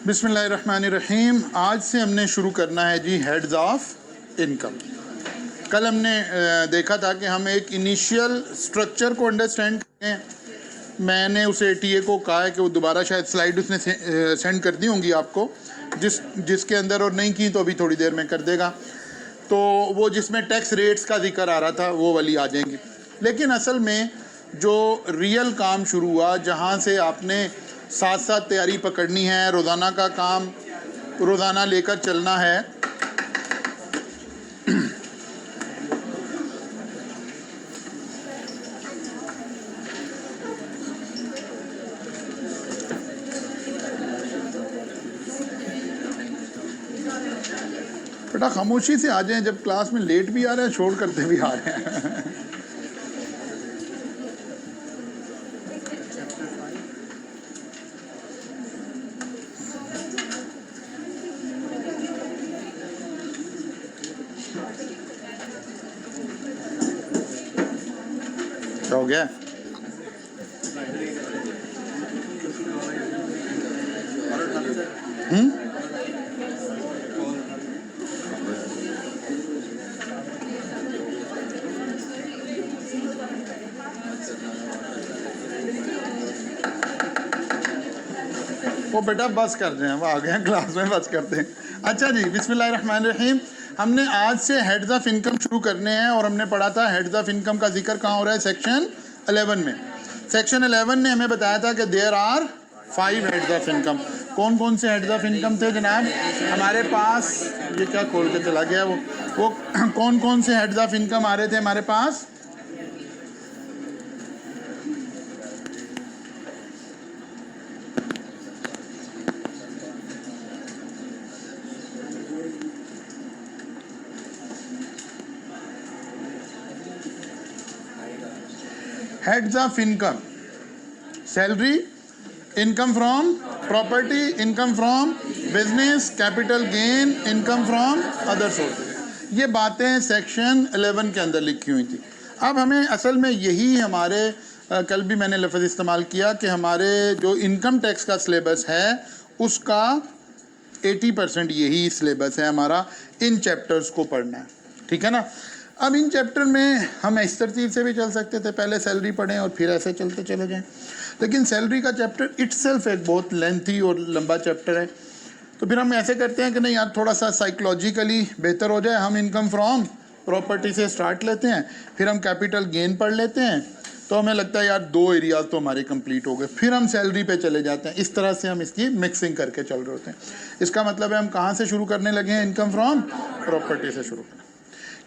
बिस्मिल्लाहिर्रहमानिर्रहीम। आज से हमने शुरू करना है जी हेड्स ऑफ इनकम। कल हमने देखा था कि हम एक इनिशियल स्ट्रक्चर को अंडरस्टैंड करें। मैंने उस एटीए को कहा है कि वो दोबारा शायद स्लाइड उसने सेंड कर दी होंगी आपको, जिसके अंदर, और नहीं की तो अभी थोड़ी देर में कर देगा। तो वो जिसमें टैक्स रेट्स का जिक्र आ रहा था वो वाली आ जाएंगी। लेकिन असल में जो रियल काम शुरू हुआ, जहाँ से आपने साथ साथ तैयारी पकड़नी है, रोज़ाना का काम रोज़ाना लेकर चलना है। बेटा खामोशी से आ जाएं, जब क्लास में लेट भी आ रहे हैं, शोर करते भी आ रहे हैं। क्या हो गया? वो बेटा बस कर रहे हैं, वो आ गए हैं क्लास में, बस करते हैं। अच्छा जी, बिस्मिल्लाहिर्रहमानिर्रहीम। हमने आज से हेड्स ऑफ इनकम शुरू करने हैं और हमने पढ़ा था हेड्स ऑफ इनकम का जिक्र कहाँ हो रहा है? सेक्शन 11 में। सेक्शन 11 ने हमें बताया था कि there are 5 heads of income. कौन कौन से हेड्स ऑफ इनकम थे जनाब हमारे पास? ये क्या खोल के चला गया वो कौन कौन से हेड्स ऑफ इनकम आ रहे थे हमारे पास? Heads of income: salary, income from property, income from business, capital gain, income from other sources. ये बातें सेक्शन 11 के अंदर लिखी हुई थी। अब हमें असल में यही हमारे कल भी मैंने लफ्ज़ इस्तेमाल किया कि हमारे जो इनकम टैक्स का सिलेबस है उसका 80% यही सिलेबस है हमारा, इन चैप्टर्स को पढ़ना है। ठीक है ना? अब इन चैप्टर में हम इस तरतीब से भी चल सकते थे, पहले सैलरी पढ़ें और फिर ऐसे चलते चले जाएं, लेकिन सैलरी का चैप्टर इटसेल्फ एक बहुत लेंथी और लंबा चैप्टर है। तो फिर हम ऐसे करते हैं कि नहीं यार, थोड़ा सा साइकोलॉजिकली बेहतर हो जाए, हम इनकम फ्रॉम प्रॉपर्टी से स्टार्ट लेते हैं, फिर हम कैपिटल गेन पढ़ लेते हैं। तो हमें लगता है यार 2 एरियाज तो हमारे कंप्लीट हो गए, फिर हम सैलरी पे चले जाते हैं। इस तरह से हम इसकी मिक्सिंग करके चल रहे होते हैं। इसका मतलब है हम कहाँ से शुरू करने लगे हैं? इनकम फ्रॉम प्रॉपर्टी से शुरू करें।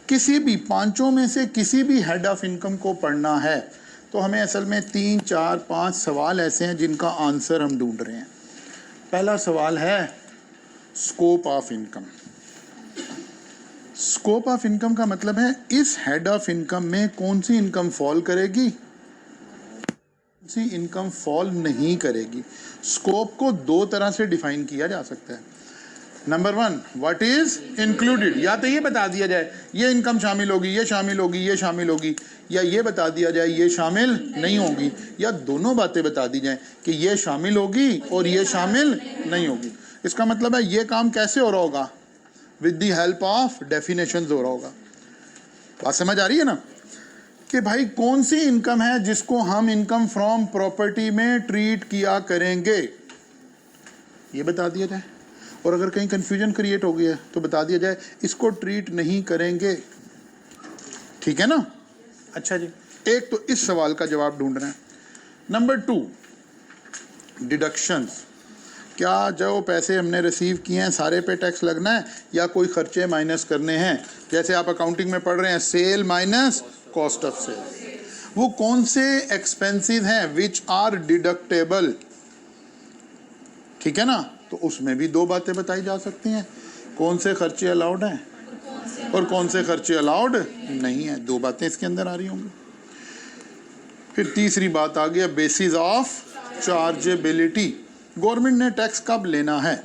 किसी भी 5 में से किसी भी हेड ऑफ इनकम को पढ़ना है तो हमें असल में 3, 4, 5 सवाल ऐसे हैं जिनका आंसर हम ढूंढ रहे हैं। पहला सवाल है scope of income. Scope of income का मतलब है इस हेड ऑफ इनकम में कौन सी इनकम फॉल करेगी, कौन सी इनकम फॉल नहीं करेगी। स्कोप को 2 तरह से डिफाइन किया जा सकता है। Number 1, what is included. या तो ये बता दिया जाए ये इनकम शामिल होगी, ये शामिल होगी, ये शामिल होगी, या ये बता दिया जाए ये शामिल नहीं होगी, या दोनों बातें बता दी जाएं कि ये शामिल होगी और ये शामिल नहीं होगी। इसका मतलब है ये काम कैसे हो रहा होगा? With the help of definitions हो रहा होगा। बात समझ आ रही है ना? कि भाई कौन सी इनकम है जिसको हम इनकम फ्रॉम प्रॉपर्टी में ट्रीट किया करेंगे, ये बता दिया जाए। और अगर कहीं कंफ्यूजन क्रिएट हो गया तो बता दिया जाए इसको ट्रीट नहीं करेंगे। ठीक है ना? अच्छा जी, एक तो इस सवाल का जवाब ढूंढना है। Number 2, deductions. क्या जो पैसे हमने रिसीव किए हैं सारे पे टैक्स लगना है या कोई खर्चे माइनस करने हैं? जैसे आप अकाउंटिंग में पढ़ रहे हैं sale minus cost of sale. वो कौन से एक्सपेंसेस हैं विच आर डिडक्टेबल? ठीक है ना? तो उसमें भी 2 बातें बताई जा सकती हैं, कौन से खर्चे अलाउड हैं और कौन से खर्चे अलाउड नहीं है। 2 बातें इसके अंदर आ रही होंगी। फिर तीसरी बात आ गया बेसिस ऑफ चार्जेबिलिटी। गवर्नमेंट ने टैक्स कब लेना है?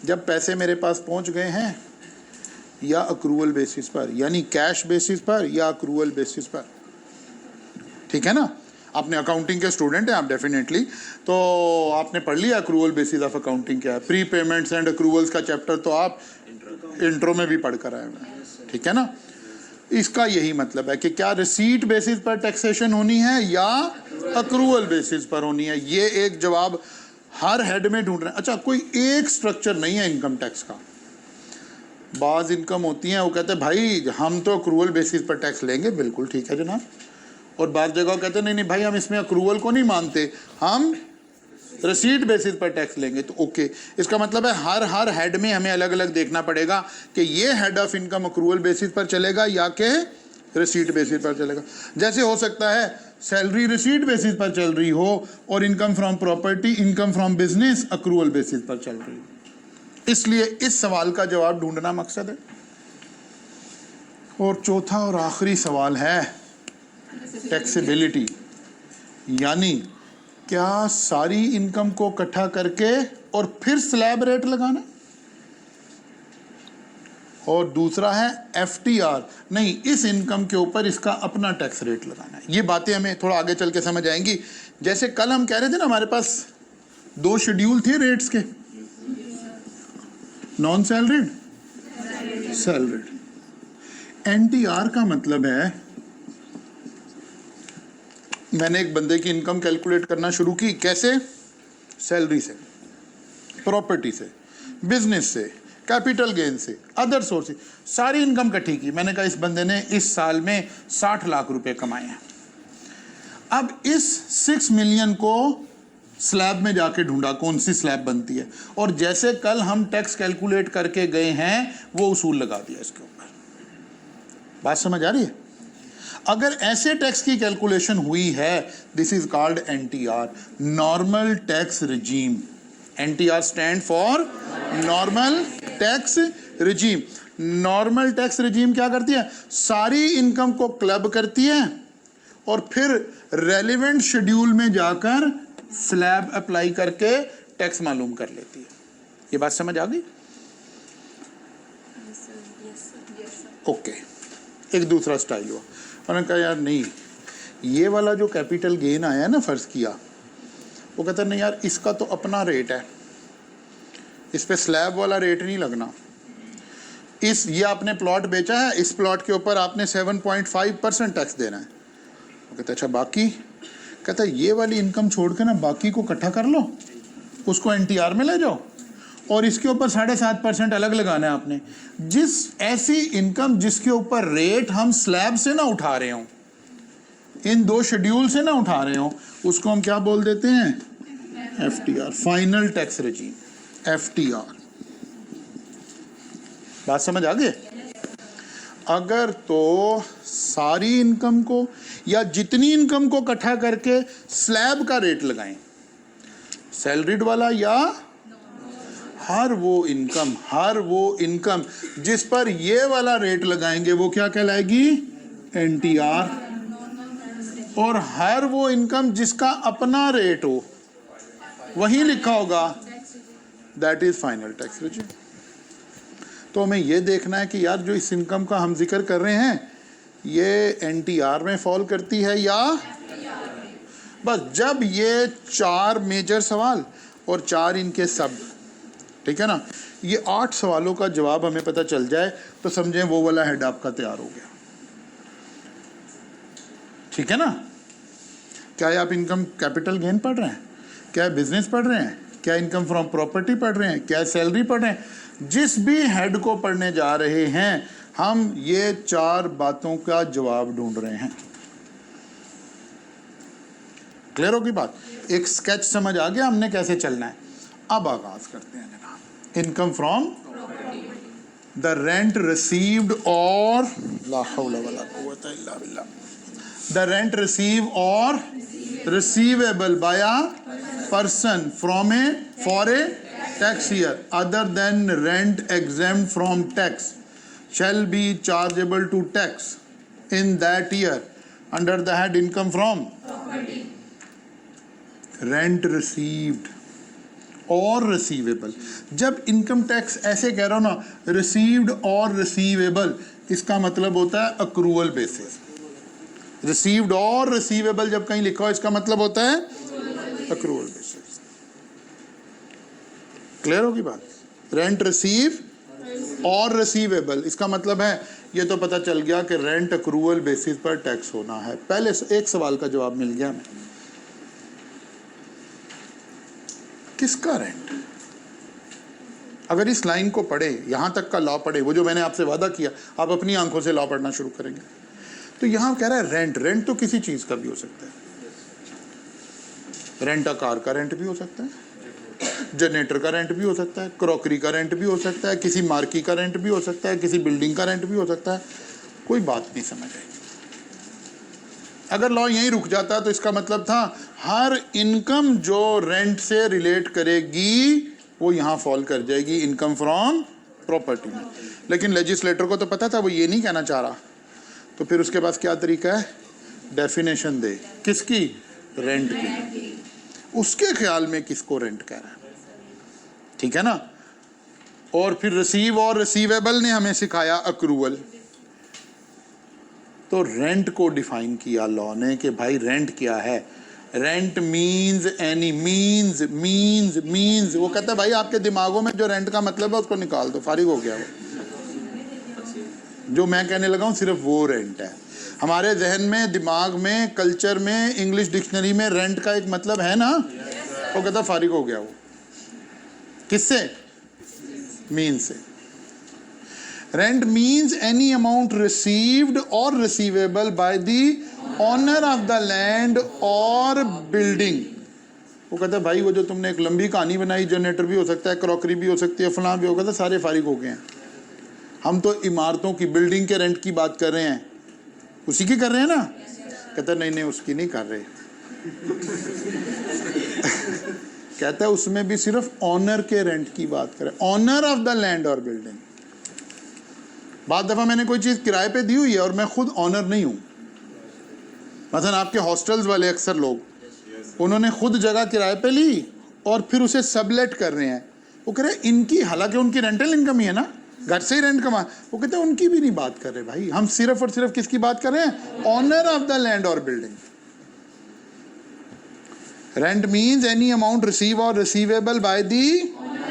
जब पैसे मेरे पास पहुंच गए हैं, या अक्रूवल बेसिस पर, यानी कैश बेसिस पर या अक्रूवल बेसिस पर। ठीक है ना? आपने अकाउंटिंग के स्टूडेंट हैं आप डेफिनेटली, तो आपने पढ़ लिया अक्रूवल बेसिस ऑफ अकाउंटिंग क्या है, प्री पेमेंट्स एंड अक्रूवल्स का चैप्टर तो आप इंट्रो में भी पढ़ कर आए हैं, ठीक है ना। इसका यही मतलब है कि क्या रिसीट बेसिस पर टैक्सेशन होनी है या अक्रूवल बेसिस पर होनी है, ये एक जवाब हर हेड में ढूंढ रहे हैं। अच्छा, कोई एक स्ट्रक्चर नहीं है इनकम टैक्स का। बाज इनकम होती हैं वो कहते हैं भाई हम तो अक्रूवल बेसिस पर टैक्स लेंगे, बिल्कुल ठीक है जनाब, और बाज़ जगह कहते हैं नहीं नहीं भाई हम इसमें अक्रूवल को नहीं मानते, हम रिसीट बेसिस पर टैक्स लेंगे। तो ओके, इसका मतलब है हर हेड में हमें अलग अलग देखना पड़ेगा कि ये head of income accrual basis पर चलेगा या कि रिसीट बेसिस पर चलेगा। जैसे हो सकता है सैलरी रिसीट बेसिस पर चल रही हो और income from property, income from business accrual basis पर चल रही हो। इसलिए इस सवाल का जवाब ढूंढना मकसद है। और चौथा और आखिरी सवाल है टैक्सेबिलिटी, यानी क्या सारी इनकम को इकट्ठा करके और फिर स्लैब रेट लगाना, और दूसरा है एफटीआर, नहीं इस इनकम के ऊपर इसका अपना टैक्स रेट लगाना है। ये बातें हमें थोड़ा आगे चल के समझ आएंगी। जैसे कल हम कह रहे थे ना हमारे पास 2 शेड्यूल थे रेट्स के, नॉन सैलरीड, सैलरीड। एनटीआर का मतलब है मैंने एक बंदे की इनकम कैलकुलेट करना शुरू की, कैसे, सैलरी से, प्रॉपर्टी से, बिजनेस से, कैपिटल गेन से, अदर सोर्स, सारी इनकम इकट्ठी की। मैंने कहा इस बंदे ने इस साल में 60 लाख रुपए कमाए हैं। अब इस 6 मिलियन को स्लैब में जाके ढूंढा कौन सी स्लैब बनती है, और जैसे कल हम टैक्स कैलकुलेट करके गए हैं वो उसूल लगा दिया इसके ऊपर। बात समझ आ रही है? अगर ऐसे टैक्स की कैलकुलेशन हुई है, this is called NTR, normal tax regime. NTR stand for normal tax regime. Normal tax regime क्या करती है, सारी इनकम को क्लब करती है और फिर रेलिवेंट शेड्यूल में जाकर स्लैब अप्लाई करके टैक्स मालूम कर लेती है। ये बात समझ आ गई? ओके, एक दूसरा स्टाइल हुआ, उन्होंने कहा यार नहीं, ये वाला जो कैपिटल गेन आया है ना, फर्ज किया, वो कहता नहीं यार इसका तो अपना रेट है, इस पे स्लैब वाला रेट नहीं लगना। ये आपने प्लॉट बेचा है, इस प्लॉट के ऊपर आपने 7.5% टैक्स देना है। वो कहता अच्छा बाकी, कहता ये वाली इनकम छोड़ के ना बाकी को इकट्ठा कर लो, उसको एनटीआर में ले जाओ और इसके ऊपर 7.5% अलग लगाना है आपने। जिस ऐसी इनकम जिसके ऊपर रेट हम स्लैब से ना उठा रहे हो, इन 2 शेड्यूल से ना उठा रहे हो, उसको हम क्या बोल देते हैं, FTR, final tax regime, FTR. बात समझ आ गई? अगर तो सारी इनकम को या जितनी इनकम को इकट्ठा करके स्लैब का रेट लगाएं, सैलरीड वाला, या हर वो इनकम जिस पर ये वाला रेट लगाएंगे वो क्या कहलाएगी, एनटीआर। और हर वो इनकम जिसका अपना रेट हो वही लिखा होगा, that is final tax regime. तो हमें ये देखना है कि यार जो इस इनकम का हम जिक्र कर रहे हैं ये एनटीआर में फॉल करती है या, बस जब ये 4 मेजर सवाल और 4 इनके सब, ठीक है ना, ये 8 सवालों का जवाब हमें पता चल जाए तो समझें वो वाला हेड आपका तैयार हो गया। ठीक है ना? क्या आप इनकम कैपिटल गेन पढ़ रहे हैं, क्या बिजनेस पढ़ रहे हैं, क्या इनकम फ्रॉम प्रॉपर्टी पढ़ रहे हैं, क्या सैलरी पढ़ रहे हैं, जिस भी हेड को पढ़ने जा रहे हैं हम ये 4 बातों का जवाब ढूंढ रहे हैं। क्लियर होगी बात? एक स्केच समझ आ गया हमने कैसे चलना है। अब आगाज करते हैं जनाब। Income from the rent received और ला हौला वला कुव्वता इल्ला बिल्लाह, द रेंट रिसीव और receivable by a person from a for a tax year other than rent exempt from tax shall be chargeable to tax in that year under the head income from property. Rent received और receivable, जब income tax ऐसे कह रहा हूं ना, received और receivable, इसका मतलब होता है अक्रूवल बेसिस। रिसीव्ड और रिसीवेबल जब कहीं लिखा हो इसका मतलब होता है अक्रूवल बेसिस। क्लियर होगी बात? रेंट रिसीव और रिसीवेबल, इसका मतलब है ये तो पता चल गया कि रेंट अक्रूवल बेसिस पर टैक्स होना है। पहले एक सवाल का जवाब मिल गया हमें, किसका रेंट? अगर इस लाइन को पढ़े, यहां तक का लॉ पढ़े, वो जो मैंने आपसे वादा किया, आप अपनी आंखों से लॉ पढ़ना शुरू करेंगे, तो यहां कह रहा है रेंट। रेंट तो किसी चीज का भी हो सकता है, रेंट अ कार का रेंट भी हो सकता है, जनरेटर का रेंट भी हो सकता है, क्रॉकरी का रेंट भी हो सकता है, किसी मार्की का रेंट भी हो सकता है, किसी बिल्डिंग का रेंट भी हो सकता है। कोई बात नहीं समझ आई। अगर लॉ यहीं रुक जाता तो इसका मतलब था हर इनकम जो रेंट से रिलेट करेगी वो यहां फॉल कर जाएगी इनकम फ्रॉम प्रॉपर्टी में। लेकिन लेजिस्लेटर को तो पता था वो ये नहीं कहना चाह रहा, तो फिर उसके पास क्या तरीका है? डेफिनेशन दे। किसकी? रेंट की। उसके ख्याल में किसको रेंट कह रहा है, ठीक है ना? और फिर रिसीव और रिसीवेबल ने हमें सिखाया अक्रूवल। तो रेंट को डिफाइन किया लॉ ने कि भाई रेंट क्या है। रेंट मीन्स एनी, मीन्स वो कहता है भाई आपके दिमागों में जो रेंट का मतलब है उसको निकाल दो, फारिग हो गया वो। जो मैं कहने लगा हूं सिर्फ वो रेंट है। हमारे जहन में, दिमाग में, कल्चर में, इंग्लिश डिक्शनरी में रेंट का एक मतलब है ना, वो कहता फारिग हो गया वो। किससे? मीन से। Rent means any amount received और receivable by the owner of the land और बिल्डिंग। वो कहता है भाई वो जो तुमने एक लंबी कहानी बनाई, जनरेटर भी हो सकता है, क्रॉकरी भी हो सकती है, फलां भी होगा, तो सारे फारिग हो गए हैं। हम तो इमारतों की, बिल्डिंग के रेंट की बात कर रहे हैं, उसी की कर रहे हैं ना? कहता नहीं उसकी नहीं कर रहे। कहता है उसमें भी सिर्फ ऑनर के रेंट की बात करें, ऑनर ऑफ द लैंड और बिल्डिंग। बाद दफा मैंने कोई चीज किराए पे दी हुई है और मैं खुद ऑनर नहीं हूं। मतलब आपके हॉस्टल्स वाले अक्सर लोग, उन्होंने खुद जगह किराए पे ली और फिर उसे सबलेट कर रहे हैं। वो कह रहे हैं इनकी, हालांकि उनकी रेंटल इनकम ही है ना, घर से ही रेंट कमा। वो कहते हैं उनकी भी नहीं बात कर रहे भाई, हम सिर्फ और सिर्फ किसकी बात कर रहे हैं? ऑनर ऑफ द लैंड और building. Rent means any amount receive और receivable by the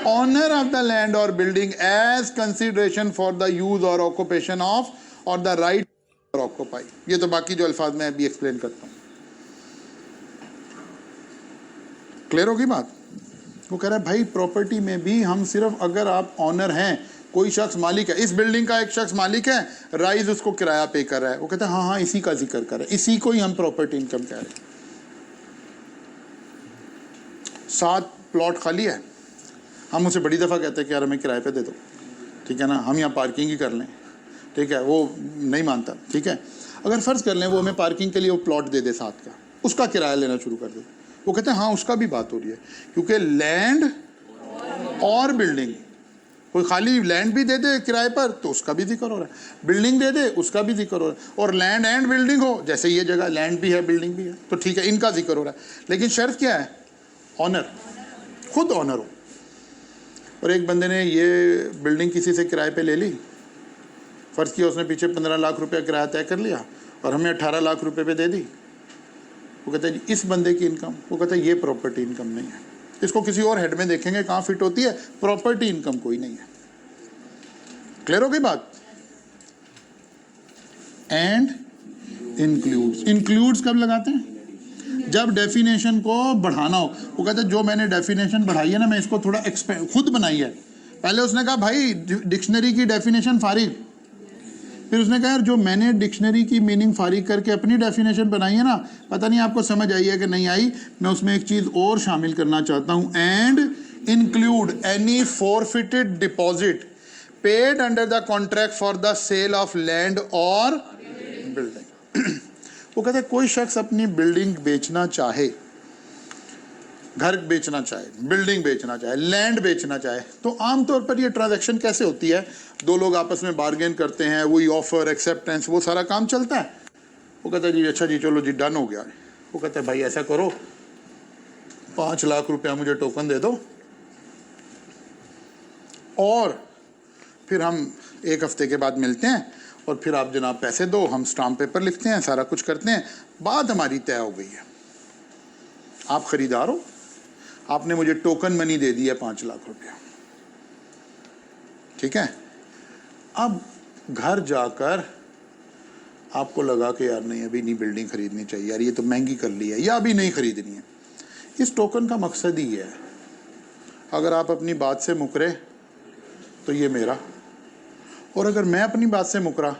owner of the land और building as consideration for the use और ऑक्यूपेशन ऑफ और द राइट और ऑक्यूपाई। ये तो बाकी जो अल्फाज मैं अभी एक्सप्लेन करता हूं। क्लियर होगी बात? वो कह रहा है भाई प्रॉपर्टी में भी हम सिर्फ, अगर आप ऑनर हैं, कोई शख्स मालिक है, इस बिल्डिंग का एक शख्स मालिक है, राइज उसको किराया पे कर रहा है, वो कहता है हाँ इसी का जिक्र कर रहा है, इसी को ही हम प्रॉपर्टी इनकम कह रहे हैं। 7 प्लॉट खाली है, हम उसे बड़ी दफ़ा कहते हैं कि यार हमें किराए पे दे दो, ठीक है ना, हम यहाँ पार्किंग ही कर लें, ठीक है, वो नहीं मानता, ठीक है। अगर फ़र्ज़ कर लें वो हमें पार्किंग के लिए वो प्लॉट दे दे 7 का, उसका किराया लेना शुरू कर दे, वो कहते हैं हाँ उसका भी बात हो रही है, क्योंकि लैंड और बिल्डिंग, कोई खाली लैंड भी दे दे किराए पर तो उसका भी जिक्र हो रहा है, बिल्डिंग दे दे उसका भी जिक्र हो रहा है, और लैंड एंड बिल्डिंग हो, जैसे ये जगह लैंड भी है बिल्डिंग भी है, तो ठीक है इनका जिक्र हो रहा है। लेकिन शर्त क्या है? ऑनर, खुद ऑनर हो। और एक बंदे ने ये बिल्डिंग किसी से किराए पे ले ली, फ़र्ज़ किया उसने पीछे 15 लाख रुपया किराया तय कर लिया और हमें 18 लाख रुपए पे दे दी। वो कहता है जी इस बंदे की इनकम, वो कहता है ये प्रॉपर्टी इनकम नहीं है, इसको किसी और हेड में देखेंगे कहाँ फिट होती है, प्रॉपर्टी इनकम कोई नहीं है। क्लियर हो गई बात? एंड इंक्लूड्स, इंक्लूड्स कब लगाते हैं? जब डेफिनेशन को बढ़ाना हो। वो कहते हैं जो मैंने डेफिनेशन बढ़ाई है ना, मैं इसको थोड़ा एक्सपेंड खुद बनाई है। पहले उसने कहा भाई डिक्शनरी की डेफिनेशन फारिग, फिर उसने कहा यार जो मैंने डिक्शनरी की मीनिंग फारिग करके अपनी डेफिनेशन बनाई है ना, पता नहीं आपको समझ आई है कि नहीं आई, मैं उसमें एक चीज़ और शामिल करना चाहता हूँ। And include any forfeited deposit paid under the contract for the sale of land और बिल्डिंग। वो कहते हैं कोई शख्स अपनी बिल्डिंग बेचना चाहे, घर बेचना चाहे, बिल्डिंग बेचना चाहे, लैंड बेचना चाहे, तो आमतौर पर ये ट्रांजैक्शन कैसे होती है? 2 लोग आपस में बार्गेन करते हैं, वही ऑफर एक्सेप्टेंस वो सारा काम चलता है। वो कहता है जी अच्छा जी चलो जी डन हो गया। वो कहता है भाई ऐसा करो 5 लाख रुपया मुझे टोकन दे दो और फिर हम 1 हफ्ते के बाद मिलते हैं और फिर आप जनाब पैसे दो, हम स्टाम्प पेपर लिखते हैं, सारा कुछ करते हैं, बात हमारी तय हो गई है। आप खरीदार हो, आपने मुझे टोकन मनी दे दी है 5 लाख रुपया, ठीक है। अब घर जाकर आपको लगा कि यार नहीं अभी नहीं बिल्डिंग खरीदनी चाहिए, यार ये तो महंगी कर ली है या अभी नहीं खरीदनी है। इस टोकन का मकसद ही है, अगर आप अपनी बात से मुकरे तो ये मेरा, और अगर मैं अपनी बात से मुकरा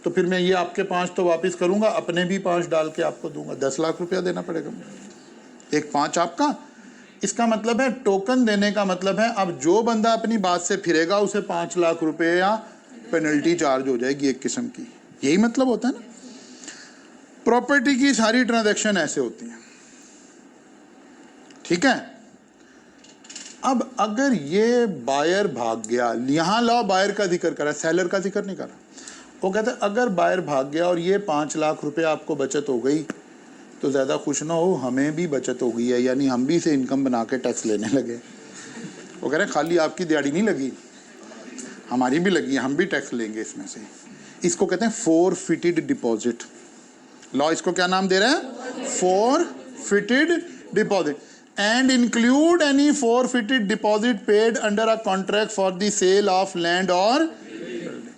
तो फिर मैं ये आपके 5 तो वापस करूंगा, अपने भी 5 डाल के आपको दूंगा, 10 लाख रुपया देना पड़ेगा। एक 5 आपका। इसका मतलब है टोकन देने का मतलब है अब जो बंदा अपनी बात से फिरेगा उसे 5 लाख रुपए या पेनल्टी चार्ज हो जाएगी एक किस्म की। यही मतलब होता है ना। प्रॉपर्टी की सारी ट्रांजैक्शन ऐसे होती हैं, ठीक है। अब अगर ये बायर भाग गया, यहां लॉ बायर का जिक्र कर रहा है, सेलर का जिक्र नहीं कर रहा। वो कहते हैं अगर बायर भाग गया और ये 5 लाख रुपए आपको बचत हो गई तो ज़्यादा खुश ना हो, हमें भी बचत हो गई है, यानी हम भी इसे इनकम बना के टैक्स लेने लगे। वो कह रहे हैं खाली आपकी दिहाड़ी नहीं लगी, हमारी भी लगी है, हम भी टैक्स लेंगे इसमें से। इसको कहते हैं फोरफिटेड डिपॉजिट। लॉ इसको क्या नाम दे रहा है? Forfeited deposit. And include any forfeited deposit paid under a contract for the sale of land और बिल्डिंग।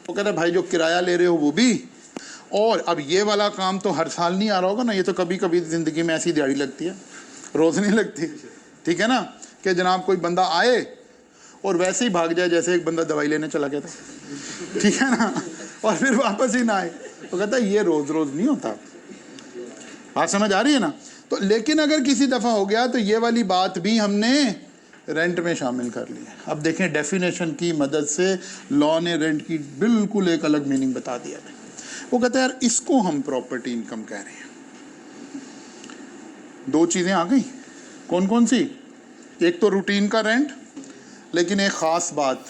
वो कहते हैं भाई जो किराया ले रहे हो वो भी, और अब ये वाला काम तो हर साल नहीं आ रहा होगा ना, ये तो कभी कभी ज़िंदगी में ऐसी दिहाड़ी लगती है, रोज़ नहीं लगती, ठीक है ना। कि जनाब कोई बंदा आए और वैसे ही भाग जाए जैसे एक बंदा दवाई लेने चला गया था, ठीक है ना, और फिर वापस ही ना आए। तो कहता है ये रोज़ रोज़ नहीं होता। बात समझ आ रही है ना। तो लेकिन अगर किसी दफ़ा हो गया तो ये वाली बात भी हमने रेंट में शामिल कर ली है। अब देखें डेफिनेशन की मदद से लॉ ने रेंट की बिल्कुल एक अलग मीनिंग बता दिया है। वो कहते हैं यार इसको हम प्रॉपर्टी इनकम कह रहे हैं। 2 चीज़ें आ गई, कौन कौन सी? एक तो रूटीन का रेंट, लेकिन एक ख़ास बात,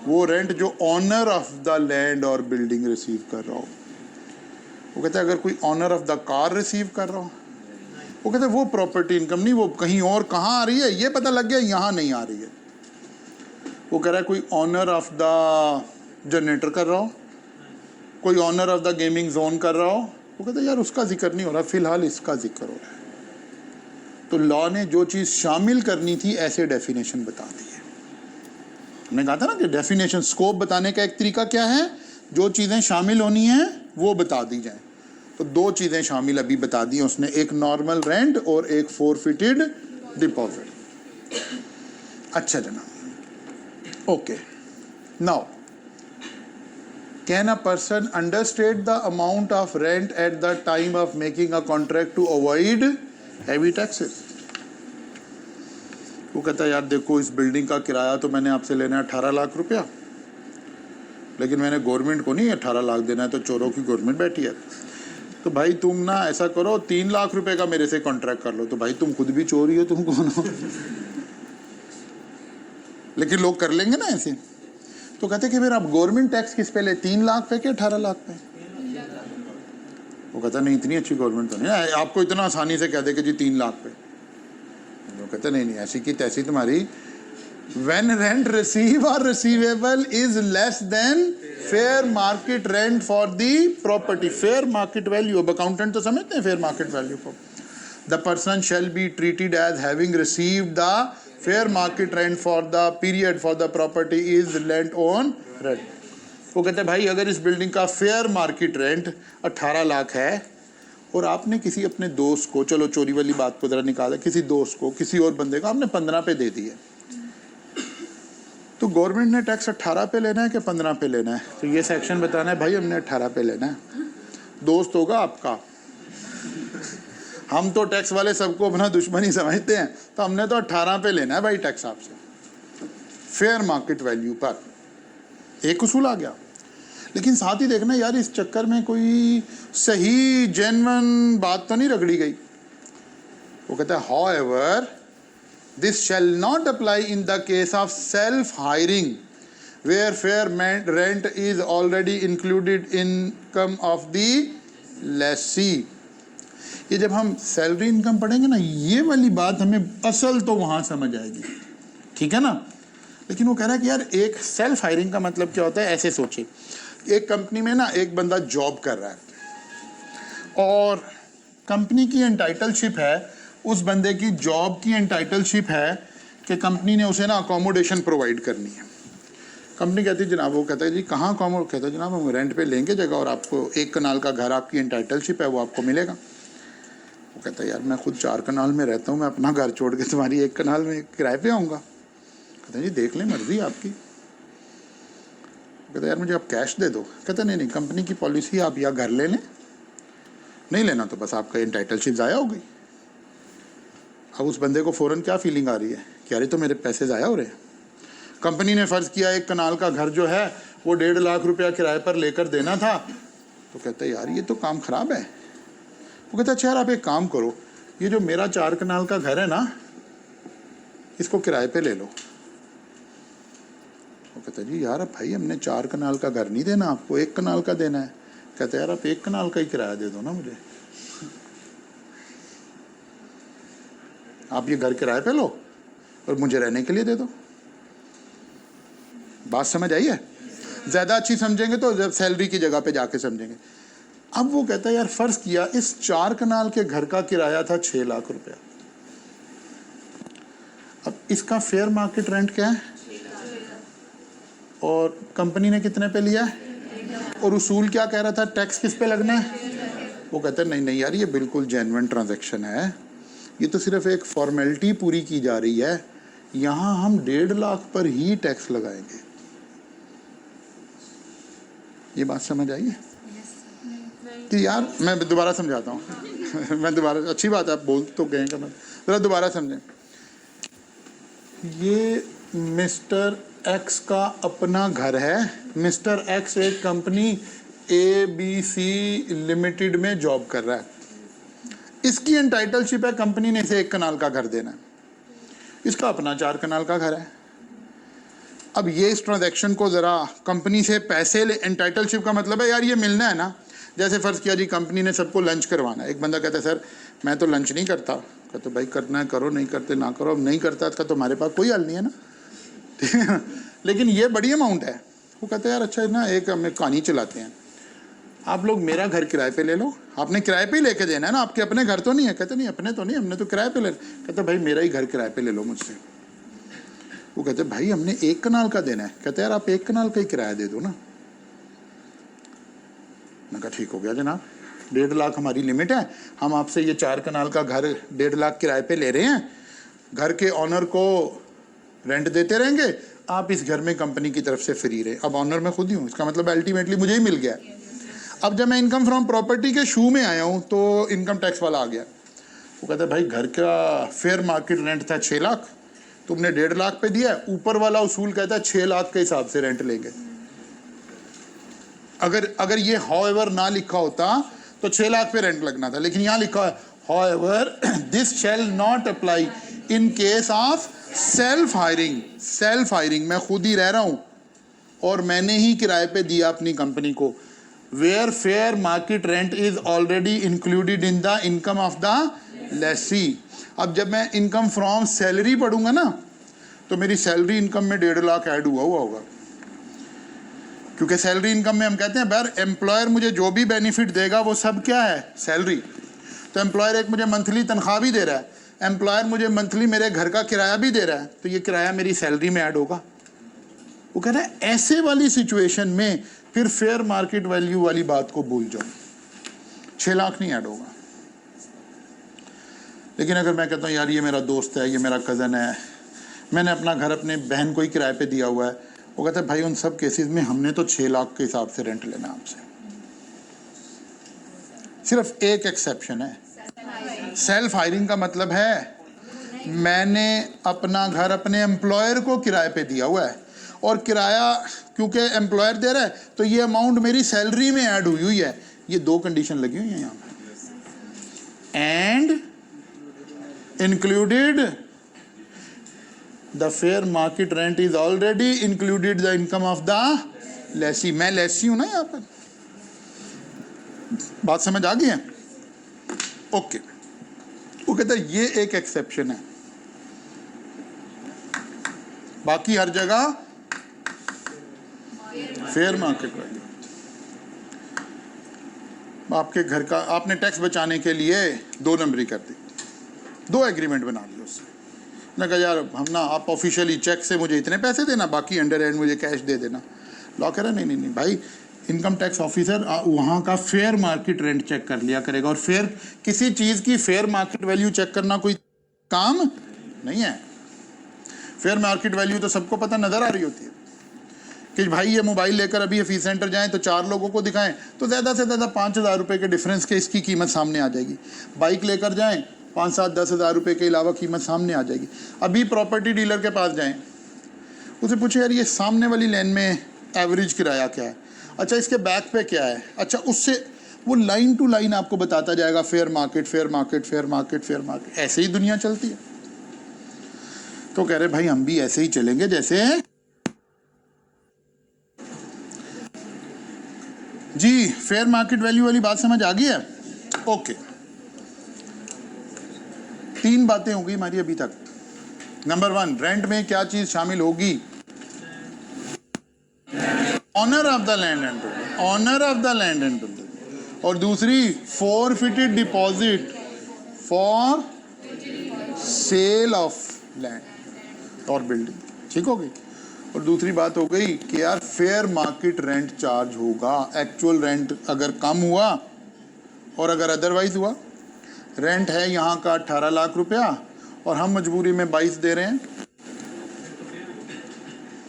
वो रेंट जो ऑनर ऑफ द लैंड और बिल्डिंग रिसीव कर रहा हो। वो कहते हैं अगर कोई owner of the car receive कर रहा हो, वो कहते हैं वो प्रॉपर्टी इनकम नहीं, वो कहीं और कहाँ आ रही है ये पता लग गया, यहाँ नहीं आ रही है। वो कह रहा है कोई ऑनर ऑफ द जनरेटर कर रहा हो, कोई owner of the gaming zone कर रहा हो, वो कहते हैं यार उसका जिक्र नहीं हो रहा, फिलहाल इसका जिक्र हो रहा है। तो लॉ ने जो चीज़ शामिल करनी थी ऐसे डेफिनेशन बता दी है। हमने कहा था ना कि डेफिनेशन, स्कोप बताने का एक तरीका क्या है, जो चीज़ें शामिल होनी हैं वो बता दी जाए। तो 2 चीज़ें शामिल अभी बता दी उसने, एक नॉर्मल रेंट और एक फोरफिटेड डिपॉजिट। अच्छा जनाब, okay. Now can a person understate the amount of rent at the time of making a contract to avoid heavy taxes? वो कहता है यार देखो इस बिल्डिंग का किराया तो मैंने आपसे लेना है 18 लाख रुपया, लेकिन मैंने गवर्नमेंट को नहीं 18 लाख देना है, तो चोरों की गवर्नमेंट बैठी है। तो भाई तुम ना ऐसा करो 3 लाख रुपए का मेरे से कॉन्ट्रैक्ट कर लो। तो भाई तुम खुद भी चोर ही हो, तुम कौन हो? लेकिन लोग कर लेंगे ना ऐसे। तो कहते कि फिर आप गवर्नमेंट टैक्स किस पे ले, 3 लाख पे कि 18 लाख पे? वो कहता नहीं इतनी अच्छी गवर्नमेंट तो नहीं है आपको इतना आसानी से कह दे कि जी 3 लाख पे। वो कहते नहीं ऐसी की तैसी तुम्हारी। When rent received or receivable is less than fair market rent for the property, fair market value, अब accountant तो समझते हैं fair market value को, the person shall be treated as having received the fair market rent for the period for the property is lent on rent। वो कहते हैं भाई अगर इस बिल्डिंग का फेयर मार्केट रेंट 18 लाख है और आपने किसी अपने दोस्त को, चलो चोरी वाली बात को जरा निकाला, किसी दोस्त को, किसी और बंदे को आपने 15 पे दे दी है, तो गवर्नमेंट ने टैक्स 18 पे लेना है कि 15 पे लेना है? तो ये सेक्शन बताना है भाई हमने 18 पे लेना है। दोस्त होगा आपका, हम तो टैक्स वाले सबको अपना दुश्मन ही समझते हैं, तो हमने तो 18 पे लेना है भाई टैक्स आपसे, फेयर मार्केट वैल्यू पर। एक उसूल आ गया। लेकिन साथ ही देखना यार इस चक्कर में कोई सही जेन्युइन बात तो नहीं रगड़ी गई। वो कहता है however this shall not apply in the case of self hiring where fair rent is already included income of the lessee। ये जब हम सैलरी इनकम पढ़ेंगे ना, ये वाली बात हमें असल तो वहाँ समझ आएगी, ठीक है ना। लेकिन वो कह रहा है कि यार एक सेल्फ हायरिंग का मतलब क्या होता है, ऐसे सोचिए, एक कंपनी में ना एक बंदा जॉब कर रहा है और कंपनी की एंटाइटलशिप है, उस बंदे की जॉब की एंटाइटलशिप है कि कंपनी ने उसे ना अकोमोडेशन प्रोवाइड करनी है। कंपनी कहती है जनाब, वो कहता है जी कहाँ अकोमोड, कहता है जनाब हम रेंट पे लेंगे जगह और आपको 1 कनाल का घर, आपकी एंटाइटलशिप है वो आपको मिलेगा। वो कहता है यार मैं खुद 4 कनाल में रहता हूँ, मैं अपना घर छोड़ के तुम्हारी 1 कनाल में किराए पे आऊँगा। कहते हैं जी देख लें, मर्जी आपकी। कहता है यार मुझे आप कैश दे दो। कहता नहीं नहीं, कंपनी की पॉलिसी, आप या घर ले लें, नहीं लेना तो बस आपका एंटाइटलशिप ज़ाया हो गई। अब उस बंदे को फ़ौरन क्या फीलिंग आ रही है कि अरे तो मेरे पैसे ज़ाया हो रहे हैं। कंपनी ने फ़र्ज़ किया 1 कनाल का घर जो है वो 1.5 लाख रुपया किराए पर लेकर देना था, तो कहता है यार ये तो काम ख़राब है। वो कहता है अच्छा यार आप एक काम करो, ये जो मेरा 4 कनाल का घर है ना, इसको किराए पे ले लो। वो कहता है जी यार अब भाई हमने 4 कनाल का घर नहीं देना आपको, 1 कनाल का देना है। कहता है यार आप 1 कनाल का ही किराया दे दो ना मुझे, आप ये घर किराए पे लो और मुझे रहने के लिए दे दो। बात समझ आई है? ज़्यादा अच्छी समझेंगे तो जब सैलरी की जगह पे जाके समझेंगे। अब वो कहता है यार फ़र्ज़ किया इस 4 कनाल के घर का किराया था 6 लाख रुपया, अब इसका फेयर मार्केट रेंट क्या है और कंपनी ने कितने पे लिया है, और उसूल क्या कह रहा था, टैक्स किस पे लगना है। वो कहता है नहीं नहीं यार ये बिल्कुल जेन्युइन ट्रांजैक्शन है, ये तो सिर्फ एक फॉर्मेलिटी पूरी की जा रही है, यहाँ हम 1.5 लाख पर ही टैक्स लगाएंगे। ये बात समझ आई है कि यार मैं दोबारा समझाता हूँ मैं दोबारा, अच्छी बात है आप बोल तो गए का, ज़रा दोबारा समझें। ये मिस्टर एक्स का अपना घर है, मिस्टर एक्स एक कंपनी ABC लिमिटेड में जॉब कर रहा है, इसकी एंटाइटलशिप है कंपनी ने इसे 1 कनाल का घर देना है, इसका अपना 4 कनाल का घर है। अब ये इस ट्रांजैक्शन को ज़रा कंपनी से पैसे ले, एंटाइटलशिप का मतलब है यार ये मिलना है ना। जैसे फ़र्ज़ किया जी कंपनी ने सबको लंच करवाना है, एक बंदा कहता है सर मैं तो लंच नहीं करता, कहते भाई करना है करो, नहीं करते ना करो। अब नहीं करता इसका तो हमारे पास कोई हल नहीं है ना, ठीक है, लेकिन ये बड़ी अमाउंट है। वो कहते हैं यार अच्छा ना एक हमें कहानी चलाते हैं, आप लोग मेरा घर किराए पे ले लो, आपने किराए पे ही लेके देना है ना, आपके अपने घर तो नहीं है। कहते नहीं अपने तो नहीं, हमने तो किराए पे ले। कहते भाई मेरा ही घर किराए पे ले लो मुझसे। वो कहते भाई हमने 1 कनाल का देना है। कहते यार आप 1 कनाल का ही किराया दे दो ना। मैंने कहा ठीक हो गया जनाब, 1.5 लाख हमारी लिमिट है, हम आपसे ये 4 कनाल का घर 1.5 लाख किराए पे ले रहे हैं, घर के ऑनर को रेंट देते रहेंगे, आप इस घर में कंपनी की तरफ से फ्री रहे। अब ऑनर मैं खुद ही हूँ, इसका मतलब अल्टीमेटली मुझे ही मिल गया। अब जब मैं इनकम फ्रॉम प्रॉपर्टी के शू में आया हूँ तो इनकम टैक्स वाला आ गया। वो कहता है भाई घर का फेयर मार्केट रेंट था 6 लाख, तुमने 1.5 लाख पे दिया, ऊपर वाला उसूल कहता है 6 लाख के हिसाब से रेंट लेंगे। अगर ये हाउएवर ना लिखा होता तो 6 लाख पे रेंट लगना था, लेकिन यहाँ लिखा है however this shall not apply in case of self hiring. Self hiring मैं खुद ही रह रहा हूँ और मैंने ही किराए पे दिया अपनी कंपनी को, where fair market rent is already included in the income of the lessee. अब जब मैं इनकम फ्रॉम सैलरी पढ़ूंगा ना तो मेरी सैलरी इनकम में 1.5 लाख ऐड हुआ होगा, क्योंकि सैलरी इनकम में हम कहते हैं यार एम्प्लॉयर मुझे जो भी बेनिफिट देगा वो सब क्या है, सैलरी। तो एम्प्लॉयर एक मुझे मंथली तनख्वाह भी दे रहा है, एम्प्लॉयर मुझे मंथली मेरे घर का किराया भी दे रहा है, तो ये किराया मेरी सैलरी में ऐड होगा। वो कह रहा है ऐसे वाली सिचुएशन में फिर फेयर मार्केट वैल्यू वाली बात को भूल जाओ, 6 लाख नहीं ऐड होगा। लेकिन अगर मैं कहता हूँ यार ये मेरा दोस्त है, ये मेरा कज़न है, मैंने अपना घर अपने बहन को ही किराए पे दिया हुआ है, वो कहता है भाई उन सब केसेस में हमने तो 6 लाख के हिसाब से रेंट लेना आपसे। सिर्फ एक एक्सेप्शन है, सेल्फ हायरिंग का मतलब है मैंने अपना घर अपने एम्प्लॉयर को किराए पे दिया हुआ है और किराया क्योंकि एम्प्लॉयर दे रहा है तो ये अमाउंट मेरी सैलरी में ऐड हुई हुई है। ये 2 कंडीशन लगी हुई है यहाँ पर, and included the fair market rent is already included the income of the Lesi. मैं लेसी हूं ना यहाँ पर, बात समझ आ गई है? ओके, वो कहता है ये एक एक्सेप्शन है। बाकी हर जगह फेयर मार्केट वैल्यू। आपके घर का आपने टैक्स बचाने के लिए 2 नंबरी कर दी, 2 एग्रीमेंट बना लिए उससे। मैंने कहा यार हम ना, आप ऑफिशियली चेक से मुझे इतने पैसे देना, बाकी अंडर एंड मुझे कैश दे देना। लॉ कह रहा नहीं नहीं नहीं भाई, इनकम टैक्स ऑफिसर वहाँ का फेयर मार्केट रेंट चेक कर लिया करेगा, और फेयर किसी चीज़ की फेयर मार्केट वैल्यू चेक करना कोई काम नहीं है। फेयर मार्केट वैल्यू तो सबको पता नज़र आ रही होती है कि भाई ये मोबाइल लेकर अभी ऑफिस सेंटर जाएं तो 4 लोगों को दिखाएं तो ज़्यादा से ज़्यादा 5,000 रुपये के डिफरेंस के इसकी कीमत सामने आ जाएगी। बाइक लेकर जाएं 5, 7, 10,000 रुपये के अलावा कीमत सामने आ जाएगी। अभी प्रॉपर्टी डीलर के पास जाएं, उसे पूछे यार ये सामने वाली लेन में एवरेज किराया क्या है, अच्छा इसके बैक पे क्या है, अच्छा उससे वो लाइन टू लाइन आपको बताता जाएगा fair market fair market fair market fair market. ऐसे ही दुनिया चलती है। तो कह रहे भाई हम भी ऐसे ही चलेंगे जैसे जी। फेयर मार्केट वैल्यू वाली बात समझ आ गई है? ओके, 3 बातें हो गई हमारी अभी तक। नंबर 1, रेंट में क्या चीज शामिल होगी? Owner of the land and building, owner of the land and building. और दूसरी forfeited deposit for sale of land और बिल्डिंग। ठीक हो गई? और दूसरी बात हो गई कि यार फेयर मार्केट रेंट चार्ज होगा। एक्चुअल रेंट अगर कम हुआ और अगर अदरवाइज हुआ, रेंट है यहाँ का 18 लाख रुपया और हम मजबूरी में 22 दे रहे हैं,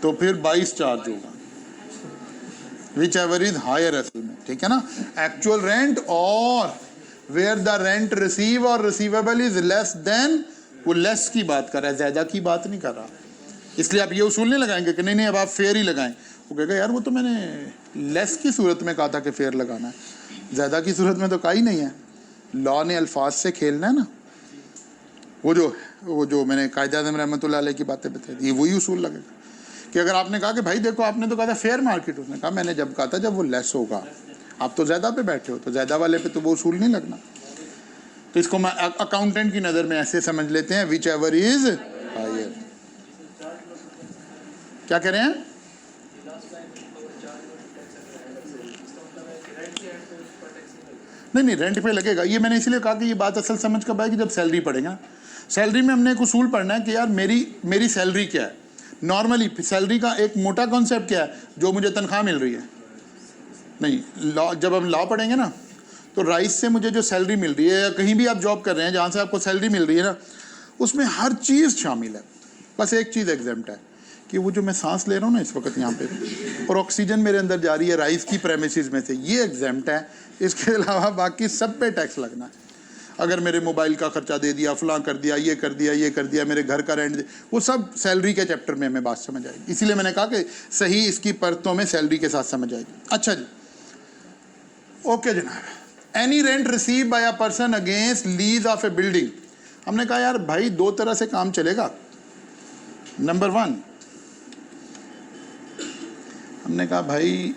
तो फिर 22 चार्ज होगा, विच एवर इज हायर असल में। ठीक है ना? एक्चुअल रेंट और वेयर द रेंट रिसीव और रिसीवेबल इज लेस देन, वो लेस की बात कर रहा है, ज्यादा की बात नहीं कर रहा। इसलिए आप ये उसूल नहीं लगाएंगे कि नहीं नहीं अब आप फेयर ही लगाएं। वो कहेगा यार वो तो मैंने लेस की सूरत में कहा था कि फेयर लगाना है, ज़्यादा की सूरत में तो कहा ही नहीं है। लॉ ने अल्फाज से खेलना है ना। वो जो मैंने कायदे आज़म रहमतुल्लाह अलैह की बातें बताई थी, वही उसूल लगेगा कि अगर आपने कहा कि भाई देखो आपने तो कहा था फेयर मार्केट, उसने कहा मैंने जब कहा था जब वो लेस होगा, आप तो ज़्यादा पे बैठे हो, तो ज़्यादा वाले पे तो वो उसूल नहीं लगना। तो इसको मैं अकाउंटेंट की नज़र में ऐसे समझ लेते हैं, विच एवर इज हायर। क्या कह रहे हैं? नहीं रेंट पे लगेगा। ये मैंने इसलिए कहा कि ये बात असल समझ कब आएगी जब सैलरी पड़ेगा। सैलरी में हमने एक उसूल पढ़ना है कि यार मेरी सैलरी क्या है। नॉर्मली सैलरी का एक मोटा कॉन्सेप्ट क्या है, जो मुझे तनख्वाह मिल रही है। नहीं, लॉ जब हम लॉ पढ़ेंगे ना, तो राइस से मुझे जो सैलरी मिल रही है, या कहीं भी आप जॉब कर रहे हैं जहाँ से आपको सैलरी मिल रही है ना, उसमें हर चीज़ शामिल है। बस एक चीज़ एग्जेम्प्ट है कि वो जो मैं सांस ले रहा हूँ ना इस वक्त यहाँ पे, और ऑक्सीजन मेरे अंदर जा रही है राइस की प्रेमिसेस में से, ये एग्जेम्प्ट है। इसके अलावा बाकी सब पे टैक्स लगना है। अगर मेरे मोबाइल का खर्चा दे दिया, फलां कर दिया, ये कर दिया, ये कर दिया, मेरे घर का रेंट, वो सब सैलरी के चैप्टर में हमें बात समझ आएगी। इसीलिए मैंने कहा कि सही इसकी परतों में सैलरी के साथ समझ आएगी। अच्छा जी, ओके जनाब। Any rent receive by a person against lease of A building. हमने कहा यार भाई 2 तरह से काम चलेगा। नंबर 1, हमने कहा भाई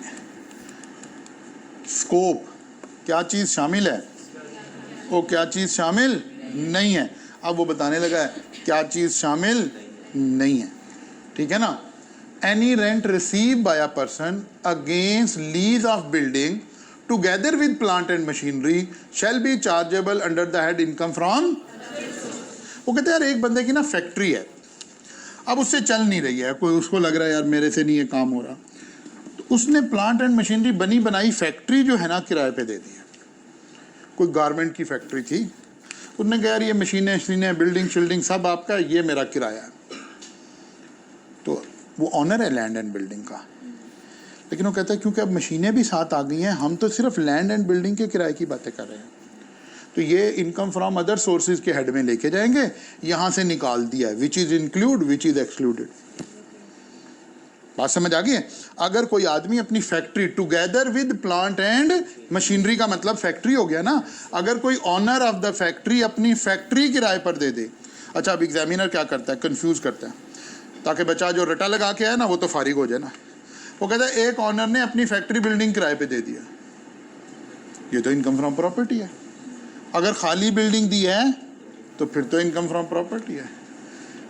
स्कोप, क्या चीज़ शामिल है, वो क्या चीज़ शामिल नहीं है। अब वो बताने लगा है क्या चीज़ शामिल नहीं है। ठीक है ना? Any rent receive by a person against lease of building together with plant and machinery shall be chargeable under the head income from. वो कहते हैं यार एक बंदे की ना फैक्ट्री है, अब उससे चल नहीं रही है, कोई उसको लग रहा है यार मेरे से नहीं ये काम हो रहा, तो उसने प्लांट एंड मशीनरी बनी बनाई फैक्ट्री जो है ना किराए पे दे दी है। कोई गारमेंट की फैक्ट्री थी, उसने कहा यार ये मशीनें बिल्डिंग शिल्डिंग सब आपका है, ये मेरा किराया है। तो वो ऑनर है लैंड एंड बिल्डिंग का, लेकिन वो कहता है क्योंकि अब मशीनें भी साथ आ गई हैं, हम तो सिर्फ लैंड एंड बिल्डिंग के किराए की बातें कर रहे हैं, तो ये इनकम फ्रॉम अदर सोर्सेज के हेड में लेके जाएंगे, यहाँ से निकाल दिया है which is include which is excluded. बात समझ आ गई है? अगर कोई आदमी अपनी factory together with plant and machinery का मतलब फैक्ट्री हो गया ना, अगर कोई ऑनर ऑफ द फैक्ट्री अपनी फैक्ट्री किराए पर दे दे। अच्छा, अब एग्जामिनर क्या करता है, कंफ्यूज करता है, ताकि बच्चा जो रटा लगा के आया ना वो तो फारिग हो जाए ना। वो कहता है एक ऑनर ने अपनी फैक्ट्री बिल्डिंग किराए पे दे दिया, ये तो इनकम फ्रॉम प्रॉपर्टी है। अगर खाली बिल्डिंग दी है तो फिर तो इनकम फ्रॉम प्रॉपर्टी है।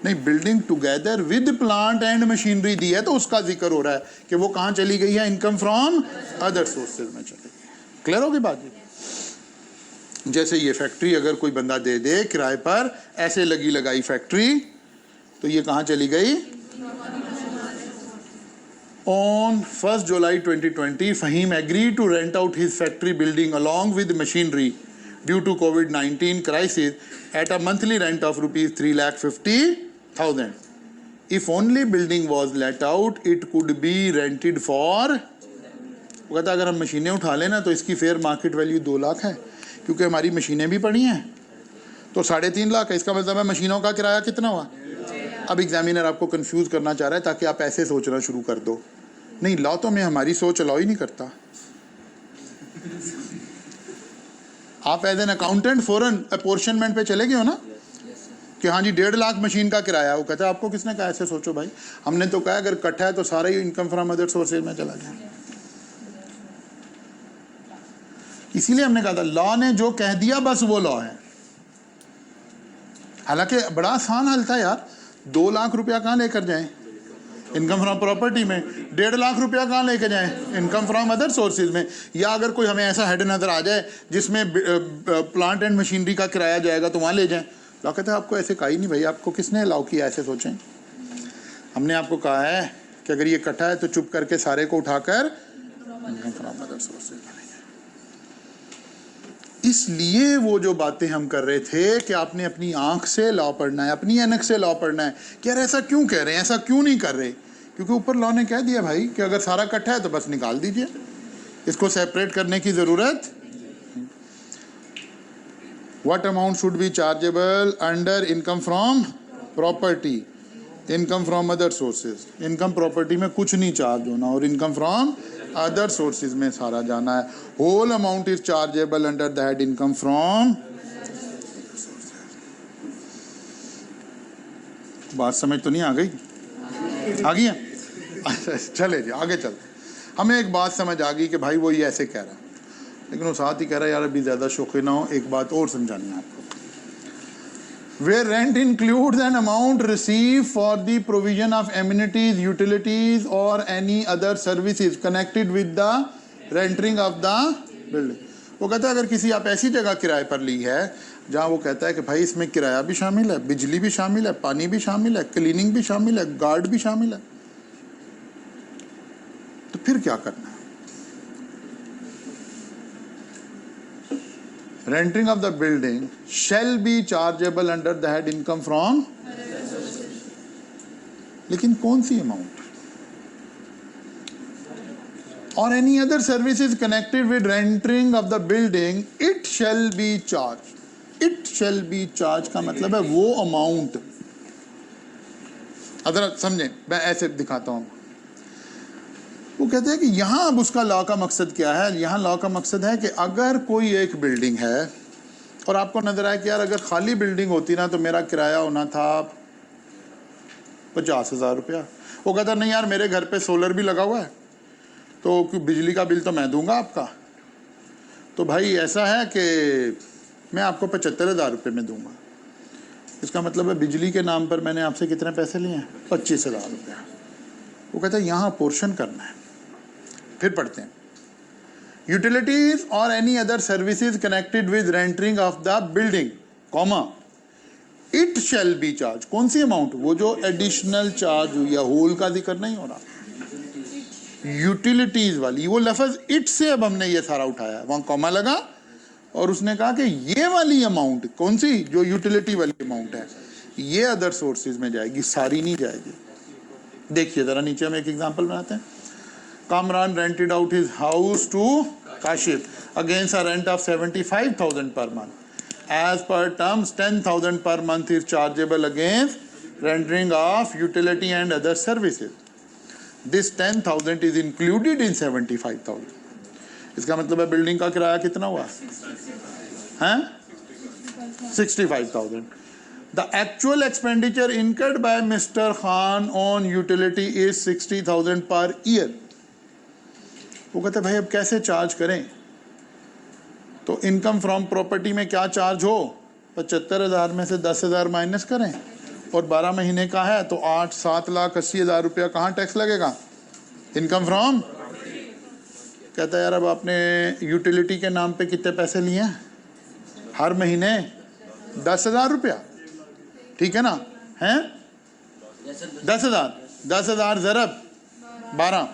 नहीं, building together with plant and machinery दी है तो उसका जिक्र हो रहा है कि वो कहाँ चली गई है, इनकम फ्रॉम अदर सोर्सेज में चली गई। क्लियर होगी बात जी। जैसे ये फैक्ट्री अगर कोई बंदा दे दे किराए पर, ऐसे लगी लगाई फैक्ट्री, तो ये कहाँ चली गई? On 1st July 2020, Fahim agreed to rent out his factory building along with machinery due to COVID-19 crisis at a monthly rent of rupees 3,50,000. If only building was let out, it could be rented for, वो कहता अगर हम मशीनें उठा लेना तो इसकी fair market value 2 lakh है, क्योंकि हमारी मशीनें भी पड़ी हैं, तो 3.5 लाख है। इसका मतलब है मशीनों का किराया कितना हुआ? अब एग्जामिनर आपको कंफ्यूज करना चाह रहा है ताकि आप ऐसे सोचना शुरू कर दो। नहीं, लॉ तो मैं हमारी सोच अलाउ ही नहीं करता। आप एज एन अकाउंटेंट फौरन अपोर्शनमेंट पे चले गए हो ना कि हाँ जी 1.5 लाख मशीन का किराया। वो कहता है आपको किसने कहा ऐसे सोचो भाई? हमने तो कहा अगर इकट्ठा है तो सारा ही इनकम फ्रॉम अदर सोर्सेज में चला जाए। इसीलिए हमने कहा था लॉ ने जो कह दिया बस वो लॉ है। हालांकि बड़ा आसान हल था यार, 2 लाख रुपया कहाँ लेकर जाएं इनकम फ्रॉम प्रॉपर्टी में, 1.5 लाख रुपया कहाँ लेकर जाएं इनकम फ्रॉम अदर सोर्सेज में। या अगर कोई हमें ऐसा हेड नज़र आ जाए जिसमें प्लांट एंड मशीनरी का किराया जाएगा तो वहाँ ले जाएं। लॉ कहते हैं आपको ऐसे कहा ही नहीं भाई, आपको किसने अलाउ किया ऐसे सोचें? हमने आपको कहा है कि अगर ये इकट्ठा है तो चुप करके सारे को उठाकर इनकम फ्रॉम अदर सोर्सेज। इसलिए वो जो बातें हम कर रहे थे कि आपने अपनी आंख से लॉ पढ़ना है, अपनी ऐनक से लॉ पढ़ना है कि यार ऐसा क्यों कह रहे हैं, ऐसा क्यों नहीं कर रहे, क्योंकि ऊपर लॉ ने कह दिया भाई कि अगर सारा इकट्ठा है तो बस निकाल दीजिए, इसको सेपरेट करने की जरूरत। What amount should be chargeable under income from property, income from other sources. Income property में कुछ नहीं चार्ज होना और इनकम फ्रॉम अदर सोर्सेज में सारा जाना है। Whole amount is chargeable under the head income from. बात समझ तो नहीं आ गई? आ गई है? अच्छा चले जी आगे चलते। हमें एक बात समझ आ गई कि भाई वो ये ऐसे कह रहा है, लेकिन वो साथ ही कह रहा है यार अभी ज़्यादा शौक़ी ना हो, एक बात और समझानी है आपको। Where rent includes an amount received for the provision of amenities, utilities or any other services connected with the renting of the building। वो कहता है अगर किसी आप ऐसी जगह किराए पर ली है जहाँ वो कहता है कि भाई इसमें किराया भी शामिल है, बिजली भी शामिल है, पानी भी शामिल है, क्लीनिंग भी शामिल है, गार्ड भी शामिल है, तो फिर क्या करना है? Renting of the building shall be chargeable under the head income from, लेकिन कौन सी अमाउंट? और any other services connected with renting of the building, it shall be charged। it shall be charged का मतलब है वो अमाउंट। अगर समझें, मैं ऐसे दिखाता हूँ। वो कहते हैं कि यहाँ अब उसका लॉ का मकसद क्या है? यहाँ लॉ का मकसद है कि अगर कोई एक बिल्डिंग है और आपको नजर आए कि यार अगर खाली बिल्डिंग होती ना तो मेरा किराया होना था 50,000 रुपया। वो कहता नहीं यार मेरे घर पे सोलर भी लगा हुआ है तो बिजली का बिल तो मैं दूंगा आपका, तो भाई ऐसा है कि मैं आपको 75,000 रुपये में दूंगा। इसका मतलब है बिजली के नाम पर मैंने आपसे कितने पैसे लिए हैं? 25,000 रुपया। वो कहता है यहाँ पोर्शन करना है। फिर पढ़ते हैं, यूटिलिटीज और any other services connected with renting of the building comma it shall be charge. कौन सी अमाउंट? वो जो एडिशनल चार्ज हुई है, होल का जिक्र नहीं हो रहा, यूटिलिटीज वाली। वो लफ्ज इट से अब हमने ये सारा उठाया, वहां कॉमा लगा और उसने कहा कि ये वाली अमाउंट कौन सी, जो यूटिलिटी वाली अमाउंट है, ये अदर सोर्सेज में जाएगी, सारी नहीं जाएगी। देखिए जरा नीचे हम एक एग्जांपल बनाते हैं। Kamran rented out his house to Kashif against a rent of 75,000 per month. As per terms, 10,000 per month is chargeable against rendering of utility and other services. This 10,000 is included in 75,000. इसका मतलब है building का किराया कितना हुआ? हैं? 65,000. The actual expenditure incurred by Mr. Khan on utility is 60,000 per year. वो कहते भाई अब कैसे चार्ज करें? तो इनकम फ्रॉम प्रॉपर्टी में क्या चार्ज हो? 75,000 में से 10,000 माइनस करें और 12 महीने का है तो 8,7,80,000 रुपया कहाँ टैक्स लगेगा? Income from. कहता है यार अब आपने यूटिलिटी के नाम पे कितने पैसे लिए हैं? हर महीने 10,000 रुपया, ठीक है ना? हैं 10,000 ज़रब 12,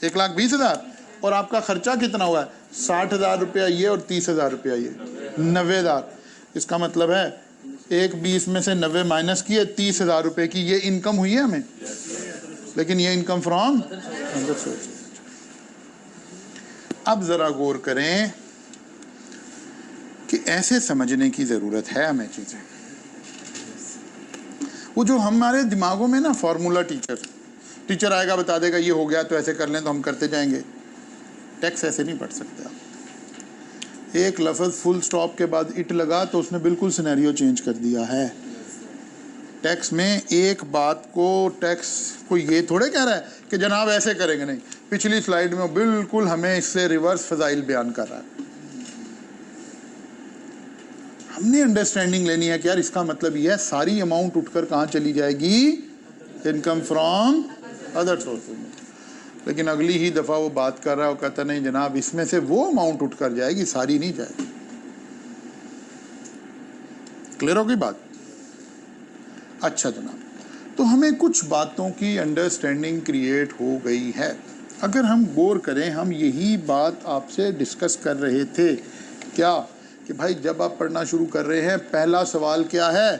1,20,000। और आपका खर्चा कितना हुआ है? 60,000 रुपया ये और 30,000 रुपया ये, 90,000। इसका मतलब है 1,20 में से 90 माइनस किए, 30,000 रुपये की ये इनकम हुई है हमें, लेकिन ये इनकम फ्रॉम अदर सोर्स। अब ज़रा गौर करें कि ऐसे समझने की ज़रूरत है हमें चीज़ें। वो जो हमारे दिमागों में ना फॉर्मूला टीचर आएगा बता देगा ये हो गया तो ऐसे कर लें तो हम करते जाएंगे। टैक्स ऐसे नहीं पढ़ सकते आप। एक लफ्ज़ फुल स्टॉप के बाद इट लगा तो उसने बिल्कुल सिनेरियो चेंज कर दिया है। टैक्स में एक बात को टैक्स को ये थोड़े कह रहा है कि जनाब ऐसे करेंगे, नहीं। पिछली स्लाइड में बिल्कुल हमें इससे रिवर्स फजाइल बयान कर रहा है। हमने अंडरस्टैंडिंग लेनी है कि यार इसका मतलब ये है सारी अमाउंट उठकर कहाँ चली जाएगी? इनकम फ्रॉम अदर सोर्सेज में। लेकिन अगली ही दफ़ा वो बात कर रहा है, वो कहता नहीं जनाब इसमें से वो अमाउंट उठकर जाएगी, सारी नहीं जाएगी। क्लियर होगी बात? अच्छा जनाब, तो हमें कुछ बातों की अंडरस्टैंडिंग क्रिएट हो गई है। अगर हम गौर करें, हम यही बात आपसे डिस्कस कर रहे थे क्या कि भाई जब आप पढ़ना शुरू कर रहे हैं पहला सवाल क्या है?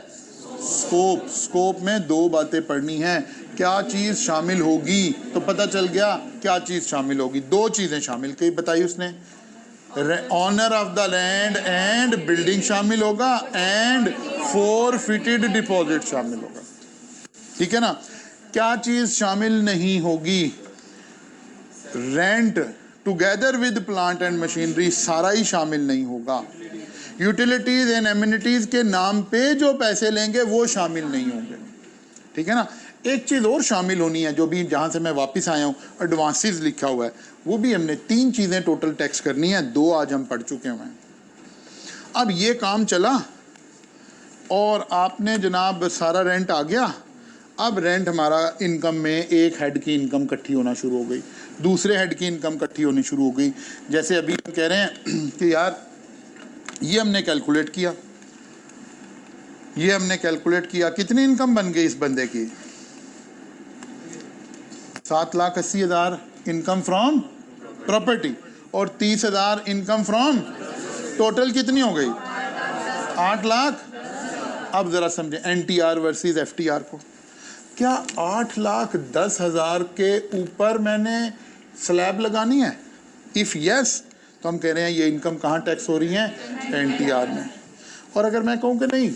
स्कोप। स्कोप में दो बातें पढ़नी हैं। क्या चीज़ शामिल होगी? तो पता चल गया क्या चीज़ शामिल होगी। दो चीज़ें शामिल कही बताई उसने, owner of the land and building शामिल होगा, एंड फोरफिटेड डिपॉजिट शामिल होगा, ठीक है ना? क्या चीज़ शामिल नहीं होगी? Rent together with plant and machinery, सारा ही शामिल नहीं होगा। यूटिलिटीज एंड एमिनिटीज के नाम पे जो पैसे लेंगे वो शामिल नहीं होंगे, ठीक है ना? एक चीज़ और शामिल होनी है, जो भी जहाँ से मैं वापस आया हूँ एडवांसेस लिखा हुआ है, वो भी हमने 3 चीज़ें टोटल टैक्स करनी है, 2 आज हम पढ़ चुके हैं। अब ये काम चला और आपने जनाब सारा रेंट आ गया। अब रेंट हमारा इनकम में एक हेड की इनकम इकट्ठी होना शुरू हो गई, दूसरे हेड की इनकम इकट्ठी होनी शुरू हो गई। जैसे अभी हम कह रहे हैं कि यार ये हमने कैलकुलेट किया, कितनी इनकम बन गई इस बंदे की? 7,80,000 इनकम फ्रॉम प्रॉपर्टी और 30,000 इनकम फ्रॉम, टोटल कितनी हो गई? 8 लाख। अब जरा समझे NTR वर्सेस FTR को। क्या 8,10,000 के ऊपर मैंने स्लैब लगानी है? इफ़ यस तो हम कह रहे हैं ये इनकम कहाँ टैक्स हो रही है? NTR में। और अगर मैं कहूँ कि नहीं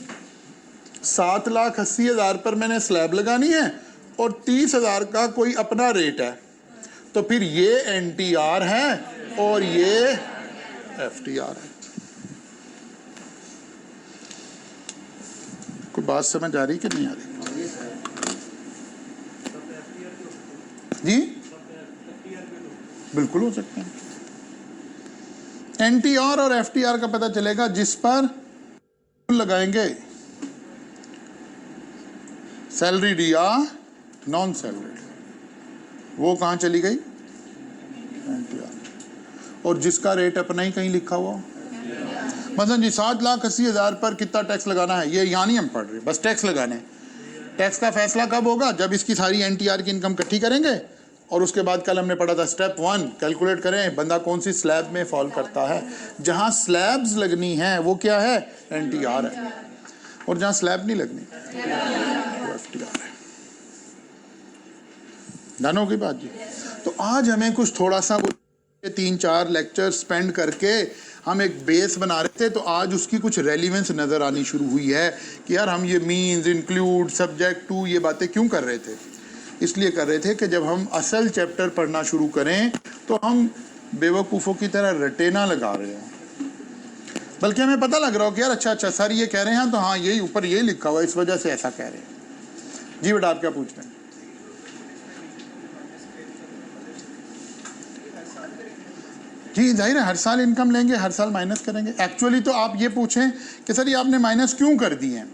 7,80,000 पर मैंने स्लैब लगानी है और 30,000 का कोई अपना रेट है, तो फिर ये NTR है और ये FTR है। कोई बात समझ आ रही कि नहीं आ रही? जी बिल्कुल हो सकते हैं। NTR और FTR का पता चलेगा जिस पर लगाएंगे सैलरीड या नॉन सैलरीड, वो कहाँ चली गई? NTR। और जिसका रेट अपना ही कहीं लिखा हुआ, मतलब जी 7,80,000 पर कितना टैक्स लगाना है, ये यहाँ नहीं हम पढ़ रहे, बस टैक्स लगाने। टैक्स का फैसला कब होगा? जब इसकी सारी NTR की इनकम इकट्ठी करेंगे और उसके बाद कल हमने पढ़ा था स्टेप 1 कैलकुलेट करें बंदा कौन सी स्लैब में फॉल करता है। जहाँ स्लैब्स लगनी है वो क्या है? NTR है, और जहाँ स्लैब नहीं लगनी वो FTR है। डन होगी बात जी? तो आज हमें कुछ थोड़ा सा 3-4 लेक्चर स्पेंड करके हम एक बेस बना रहे थे, तो आज उसकी कुछ रेलिवेंस नज़र आनी शुरू हुई है कि यार हम ये मीन्स, इंक्लूड, सब्जेक्ट टू, ये बातें क्यों कर रहे थे? इसलिए कर रहे थे कि जब हम असल चैप्टर पढ़ना शुरू करें तो हम बेवकूफ़ों की तरह रटे ना लगा रहे हैं, बल्कि हमें पता लग रहा हो कि यार अच्छा सर ये कह रहे हैं तो हाँ यही ऊपर ये लिखा हुआ है, इस वजह से ऐसा कह रहे हैं। जी बेटा आप क्या पूछ रहे हैं? जी जाहिर है हर साल इनकम लेंगे, हर साल माइनस करेंगे। एक्चुअली तो आप ये पूछें कि सर ये आपने माइनस क्यों कर दिए हैं,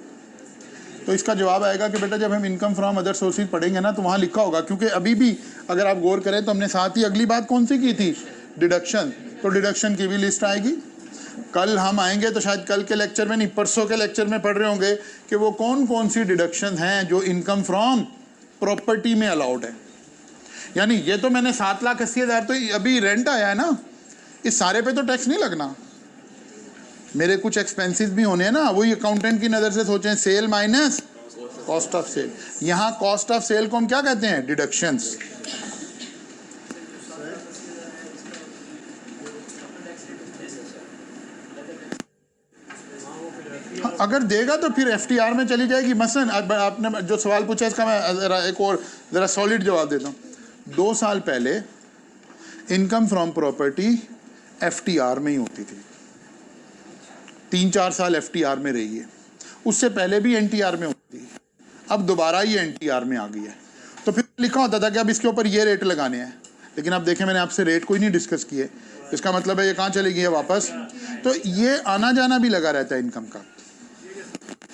तो इसका जवाब आएगा कि बेटा जब हम इनकम फ्रॉम अदर सोर्सेज पढ़ेंगे ना तो वहाँ लिखा होगा, क्योंकि अभी भी अगर आप गौर करें तो हमने साथ ही अगली बात कौन सी की थी, डिडक्शन। तो डिडक्शन की भी लिस्ट आएगी। कल हम आएंगे तो शायद कल के लेक्चर में नहीं, परसों के लेक्चर में पढ़ रहे होंगे कि वो कौन कौन सी डिडक्शन हैं जो इनकम फ्रॉम प्रॉपर्टी में अलाउड है। यानी ये तो मैंने 7,80,000 तो अभी रेंट आया है ना, इस सारे पे तो टैक्स नहीं लगना, मेरे कुछ एक्सपेंसेस भी होने हैं ना, वही अकाउंटेंट की नज़र से सोचें, sale minus cost of sale. यहाँ कॉस्ट ऑफ सेल को हम क्या कहते हैं, डिडक्शंस। अगर देगा तो फिर एफटीआर में चली जाएगी। मसलन आपने जो सवाल पूछा इसका मैं ज़रा एक और ज़रा सॉलिड जवाब देता हूँ। 2 साल पहले इनकम फ्रॉम प्रॉपर्टी एफटीआर में ही होती थी, 3-4 साल एफटीआर में रही है, उससे पहले भी एनटीआर में होती थी, अब दोबारा ये एनटीआर में आ गई है। तो फिर लिखा होता था कि अब इसके ऊपर ये रेट लगाने हैं, लेकिन अब देखें मैंने आपसे रेट कोई नहीं डिस्कस किए, इसका मतलब है ये कहाँ चली गई है वापस। तो ये आना जाना भी लगा रहता है इनकम का,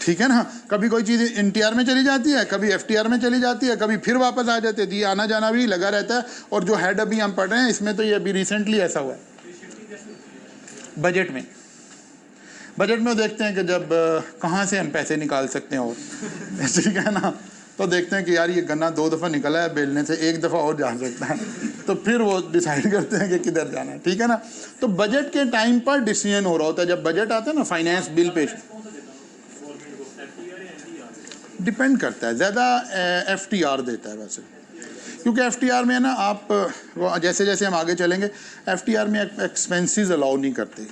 ठीक है ना। कभी कोई चीज़ एनटीआर में चली जाती है, कभी एफटीआर में चली जाती है, कभी फिर वापस आ जाती है, ये आना जाना भी लगा रहता है। और जो हेड अभी हम पढ़ रहे हैं इसमें तो ये अभी रिसेंटली ऐसा हुआ है बजट में। बजट में देखते हैं कि जब कहाँ से हम पैसे निकाल सकते हैं, और ठीक है ना, तो देखते हैं कि यार ये गन्ना 2 दफ़ा निकला है बेलने से, 1 दफ़ा और जा सकता है, तो फिर वो डिसाइड करते हैं कि किधर जाना है, ठीक है ना। तो बजट के टाइम पर डिसीजन हो रहा होता है। जब बजट आता है ना, फाइनेंस बिल पेश, डिपेंड करता है, ज़्यादा एफटीआर देता है वैसे, क्योंकि एफटीआर में ना आप वो जैसे जैसे हम आगे चलेंगे एफटीआर में एक्सपेंसेस अलाउ नहीं करते,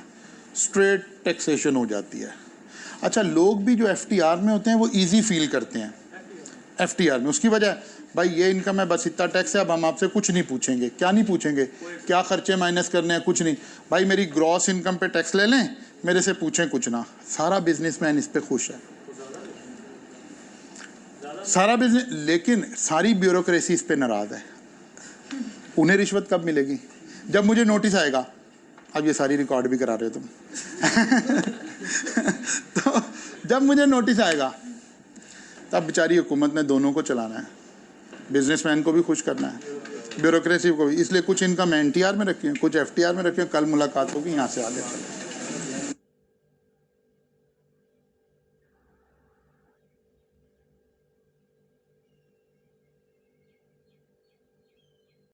स्ट्रेट टैक्सेशन हो जाती है। अच्छा, लोग भी जो एफटीआर में होते हैं वो इजी फील करते हैं एफटीआर में, उसकी वजह भाई ये इनकम है, बस इतना टैक्स है, अब हम आपसे कुछ नहीं पूछेंगे। क्या नहीं पूछेंगे, क्या खर्चे माइनस करने हैं, कुछ नहीं। भाई मेरी ग्रॉस इनकम पे टैक्स ले लें, मेरे से पूछें कुछ ना। सारा बिजनेसमैन इस पर खुश है, सारा बिजनेस, लेकिन सारी ब्यूरोक्रेसी इस पे नाराज़ है। उन्हें रिश्वत कब मिलेगी, जब मुझे नोटिस आएगा। अब ये सारी रिकॉर्ड भी करा रहे हो तुम तो जब मुझे नोटिस आएगा तब बेचारी हुकूमत ने दोनों को चलाना है, बिजनेसमैन को भी खुश करना है, ब्यूरोक्रेसी को भी। इसलिए कुछ इनकम एनटीआर में रखी है, कुछ एफटीआर में रखी है। कल मुलाकात होगी, यहाँ से आगे चलें।